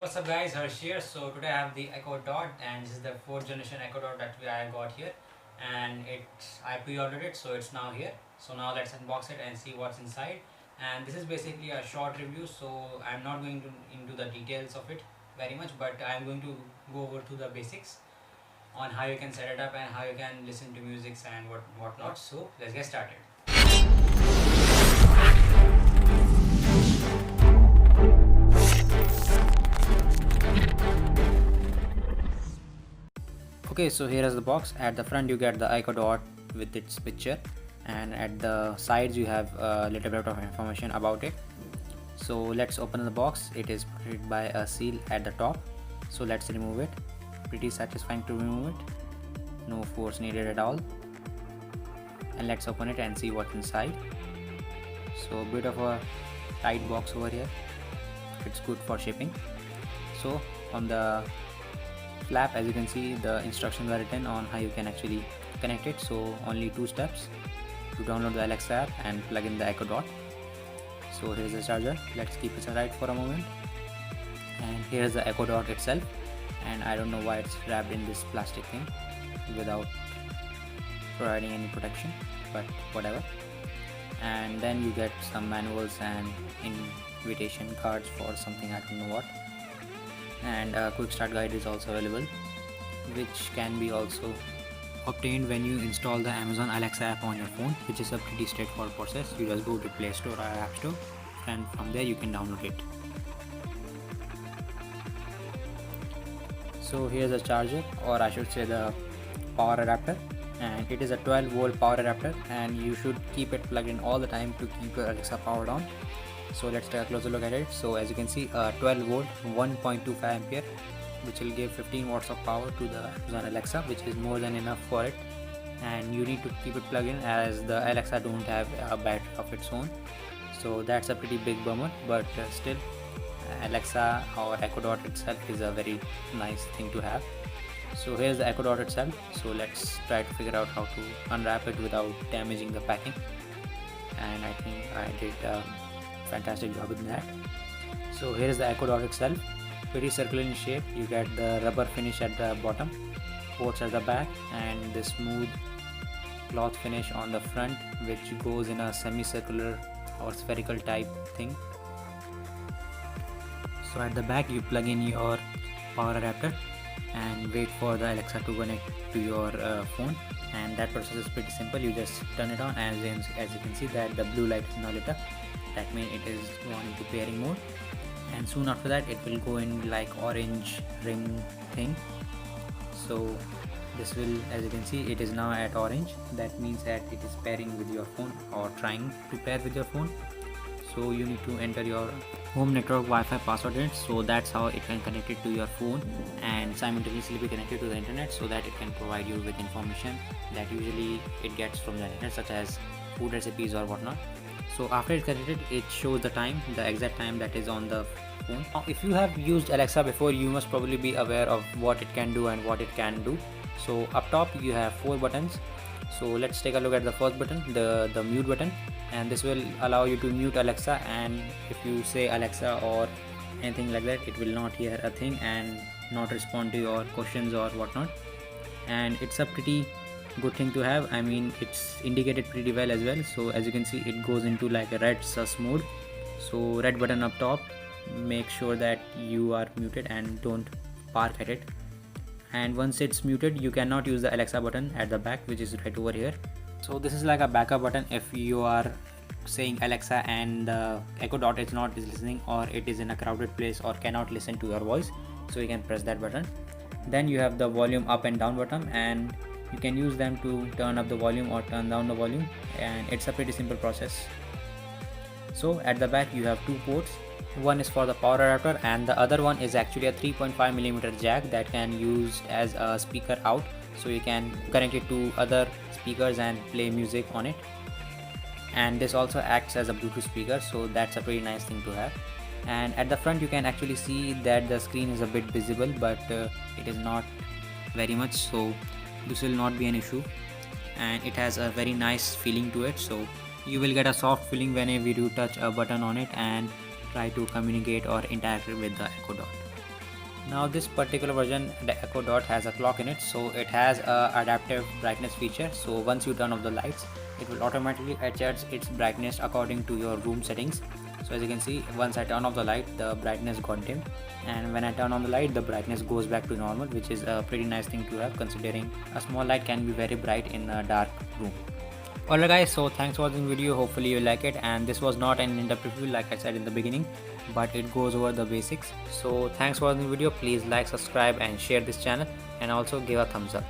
What's up guys, Harsh here. So today I have the Echo Dot and this is the 4th generation Echo Dot that I got here, and I pre-ordered it, so it's now here. So now let's unbox it and see what's inside. And this is basically a short review, so I'm not going to into the details of it very much, but I'm going to go over to the basics on how you can set it up and how you can listen to music and whatnot. So let's get started. Okay, so here is the box. At the front you get the Echo Dot with its picture, and at the sides you have a little bit of information about it. So let's open the box. It is protected by a seal at the top, so let's remove it. Pretty satisfying to remove it, no force needed at all. And let's open it and see what's inside. So a bit of a tight box over here. It's good for shipping. So on the flap, as you can see, the instructions are written on how you can actually connect it. So only 2 steps to download the Alexa app and plug in the Echo Dot. So here's the charger. Let's keep it aside for a moment. And here's the Echo Dot itself, and I don't know why it's wrapped in this plastic thing without providing any protection, but whatever. And then you get some manuals and invitation cards for something, I don't know what. And a quick start guide is also available, which can be also obtained when you install the Amazon Alexa app on your phone, which is a pretty straightforward process. You just go to Play Store or App Store, and from there you can download it. So here's a charger, or I should say the power adapter, and it is a 12-volt power adapter, and you should keep it plugged in all the time to keep your Alexa powered on. So let's take a closer look at it. So as you can see, 12 volt 1.25 ampere, which will give 15 watts of power to the Amazon Alexa, which is more than enough for it. And you need to keep it plugged in, as the Alexa don't have a battery of its own, so that's a pretty big bummer. But still, Alexa or Echo Dot itself is a very nice thing to have. So here's the Echo Dot itself. So let's try to figure out how to unwrap it without damaging the packing, and I think I did fantastic job with that. So here is the Echo Dot itself, pretty circular in shape. You get the rubber finish at the bottom, ports at the back, and the smooth cloth finish on the front, which goes in a semicircular or spherical type thing. So at the back you plug in your power adapter and wait for the Alexa to connect to your phone, and that process is pretty simple. You just turn it on, and as you can see that the blue light is now lit up. That means it is gone into pairing mode, and soon after that it will go in like orange ring thing. So this will, as you can see, it is now at orange. That means that it is pairing with your phone or trying to pair with your phone. So you need to enter your home network Wi-Fi password in it, so that's how it can connect it to your phone and simultaneously be connected to the internet, so that it can provide you with information that usually it gets from the internet, such as food recipes or whatnot. So after it's connected, it shows the time, the exact time that is on the phone. Now if you have used Alexa before, you must probably be aware of what it can do and what it can do. So up top you have 4 buttons. So let's take a look at the first button, the mute button, and this will allow you to mute Alexa, and if you say Alexa or anything like that, it will not hear a thing and not respond to your questions or whatnot. And it's a pretty good thing to have. I mean, it's indicated pretty well as well. So as you can see, it goes into like a red sus mode. So red button up top, make sure that you are muted and don't park at it. And once it's muted, you cannot use the Alexa button at the back, which is right over here. So this is like a backup button if you are saying Alexa and the Echo Dot is not listening, or it is in a crowded place or cannot listen to your voice. So you can press that button. Then you have the volume up and down button, and you can use them to turn up the volume or turn down the volume, and it's a pretty simple process. So at the back you have 2 ports. One is for the power adapter, and the other one is actually a 3.5mm jack that can use as a speaker out, so you can connect it to other speakers and play music on it. And this also acts as a Bluetooth speaker, so that's a pretty nice thing to have. And at the front you can actually see that the screen is a bit visible, but it is not very much, so this will not be an issue. And it has a very nice feeling to it, so you will get a soft feeling whenever you touch a button on it and try to communicate or interact with the Echo Dot. Now this particular version, the Echo Dot, has a clock in it, so it has a adaptive brightness feature. So once you turn off the lights, it will automatically adjust its brightness according to your room settings. So as you can see, once I turn off the light, the brightness got dim, and when I turn on the light, the brightness goes back to normal, which is a pretty nice thing to have, considering a small light can be very bright in a dark room. Alright guys, so thanks for watching the video, hopefully you like it, and this was not an in-depth review like I said in the beginning, but it goes over the basics. So thanks for watching the video, please like, subscribe and share this channel, and also give a thumbs up.